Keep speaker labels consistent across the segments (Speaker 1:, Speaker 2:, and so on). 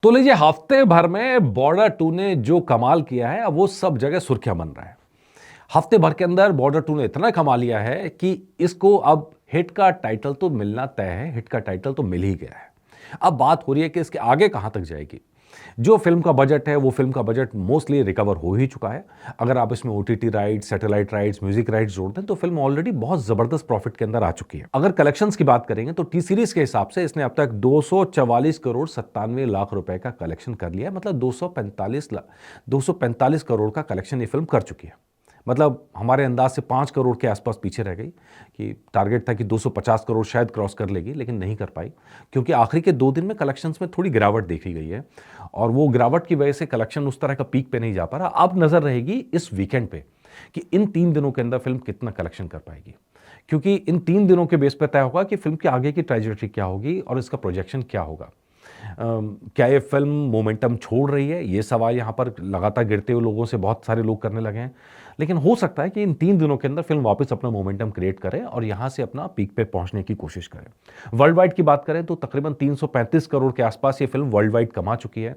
Speaker 1: तो लीजिए हफ्ते भर में बॉर्डर 2 ने जो कमाल किया है अब वो सब जगह सुर्खियां बन रहा है। हफ्ते भर के अंदर बॉर्डर 2 ने इतना कमा लिया है कि इसको अब हिट का टाइटल तो मिलना तय है, हिट का टाइटल तो मिल ही गया है। अब बात हो रही है कि इसके आगे कहां तक जाएगी। जो फिल्म का बजट है वो फिल्म का बजट मोस्टली रिकवर हो ही चुका है। अगर आप इसमें OTT rights, satellite rights, music rights जोड़ते हैं तो फिल्म ऑलरेडी बहुत जबरदस्त प्रॉफिट के अंदर आ चुकी है। अगर कलेक्शंस की बात करेंगे तो टी सीरीज के हिसाब से इसने अब तक 244 करोड़ 97 लाख रुपए का कलेक्शन कर लिया है। मतलब 245 करोड़ का कलेक्शन ये फिल्म कर चुकी है। मतलब हमारे अंदाज से 5 करोड़ के आसपास पीछे रह गई कि टारगेट था कि 250 करोड़ शायद क्रॉस कर लेगी, लेकिन नहीं कर पाई क्योंकि आखिरी के 2 दिन में कलेक्शंस में थोड़ी गिरावट देखी गई है और वो गिरावट की वजह से कलेक्शन उस तरह का पीक पे नहीं जा पा रहा। अब नजर रहेगी इस वीकेंड पे कि इन 3 दिनों के अंदर फिल्म कितना कलेक्शन कर पाएगी, क्योंकि इन 3 दिनों के बेस पर तय होगा कि फिल्म की आगे की ट्रेजेक्टरी क्या होगी और इसका प्रोजेक्शन क्या होगा। क्या ये फिल्म मोमेंटम छोड़ रही है, ये सवाल यहाँ पर लगातार गिरते हुए लोगों से बहुत सारे लोग करने लगे हैं। लेकिन हो सकता है कि इन 3 दिनों के अंदर फिल्म वापस अपना मोमेंटम क्रिएट करे और यहाँ से अपना पीक पे पहुंचने की कोशिश करे। वर्ल्ड वाइड की बात करें तो तकरीबन 335 करोड़ के आसपास ये फिल्म वर्ल्ड वाइड कमा चुकी है।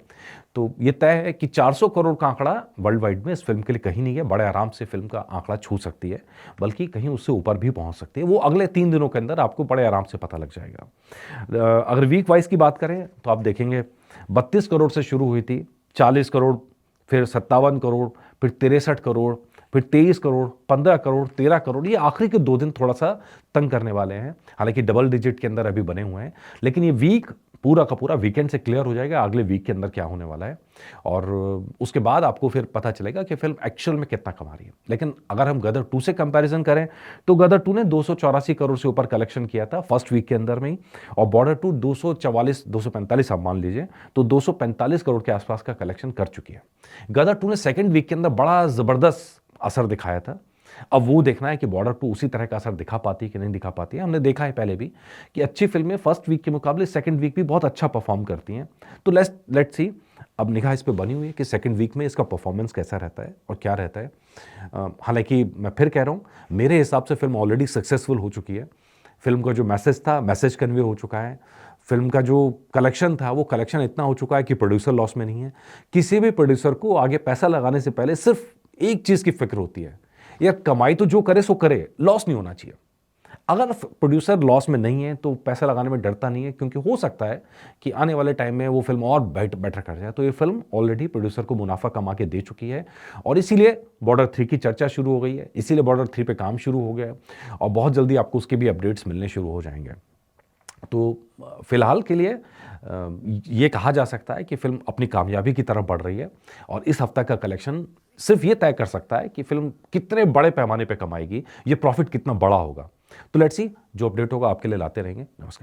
Speaker 1: तो ये तय है कि 400 करोड़ का आंकड़ा वर्ल्ड वाइड में इस फिल्म के लिए कहीं नहीं है। बड़े आराम से फिल्म का आंकड़ा छू सकती है, बल्कि कहीं उससे ऊपर भी पहुंच सकती है। वो अगले 3 दिनों के अंदर आपको बड़े आराम से पता लग जाएगा। अगर वीक वाइज की बात करें तो आप देखेंगे 32 करोड़ से शुरू हुई थी, 40 करोड़, फिर 57 करोड़, फिर 63 करोड़, फिर 23 करोड़, 15 करोड़, 13 करोड़। ये आखिरी के 2 दिन थोड़ा सा तंग करने वाले हैं। हालांकि डबल डिजिट के अंदर अभी बने हुए हैं, लेकिन ये वीक पूरा का पूरा वीकेंड से क्लियर हो जाएगा अगले वीक के अंदर क्या होने वाला है और उसके बाद आपको फिर पता चलेगा कि फिल्म एक्चुअल में कितना कमा रही है। लेकिन अगर हम गदर 2 से कंपैरिजन करें तो गदर 2 ने 284 करोड़ से ऊपर कलेक्शन किया था फर्स्ट वीक के अंदर में ही, और बॉर्डर 2 244 245 आप मान लीजिए, तो 245 करोड़ के आसपास का कलेक्शन कर चुकी है। गदर 2 ने सेकेंड वीक के अंदर बड़ा जबरदस्त असर दिखाया था। अब वो देखना है कि बॉर्डर 2 उसी तरह का असर दिखा पाती है कि नहीं दिखा पाती है। हमने देखा है पहले भी कि अच्छी फिल्में फर्स्ट वीक के मुकाबले सेकंड वीक भी बहुत अच्छा परफॉर्म करती हैं। तो लेट्स सी, अब निगाह इस पे बनी हुई है कि सेकंड वीक में इसका परफॉर्मेंस कैसा रहता है और क्या रहता है। हालांकि मैं फिर कह रहा हूँ, मेरे हिसाब से फिल्म ऑलरेडी सक्सेसफुल हो चुकी है। फिल्म का जो मैसेज था, मैसेज कन्वे हो चुका है। फिल्म का जो कलेक्शन था वो कलेक्शन इतना हो चुका है कि प्रोड्यूसर लॉस में नहीं है। किसी भी प्रोड्यूसर को आगे पैसा लगाने से पहले सिर्फ एक चीज की फिक्र होती है, या कमाई तो जो करे सो करे, लॉस नहीं होना चाहिए। अगर प्रोड्यूसर लॉस में नहीं है तो पैसा लगाने में डरता नहीं है, क्योंकि हो सकता है कि आने वाले टाइम में वो फिल्म और बेटर कर जाए। तो ये फिल्म ऑलरेडी प्रोड्यूसर को मुनाफा कमा के दे चुकी है और इसीलिए बॉर्डर 3 की चर्चा शुरू हो गई है, इसीलिए बॉर्डर 3 पे काम शुरू हो गया है और बहुत जल्दी आपको उसके भी अपडेट्स मिलने शुरू हो जाएंगे। तो फिलहाल के लिए ये कहा जा सकता है कि फिल्म अपनी कामयाबी की तरफ बढ़ रही है और इस हफ्ते का कलेक्शन सिर्फ ये तय कर सकता है कि फिल्म कितने बड़े पैमाने पे कमाएगी, ये प्रॉफिट कितना बड़ा होगा। तो लेट्स सी, जो अपडेट होगा आपके लिए लाते रहेंगे। नमस्कार।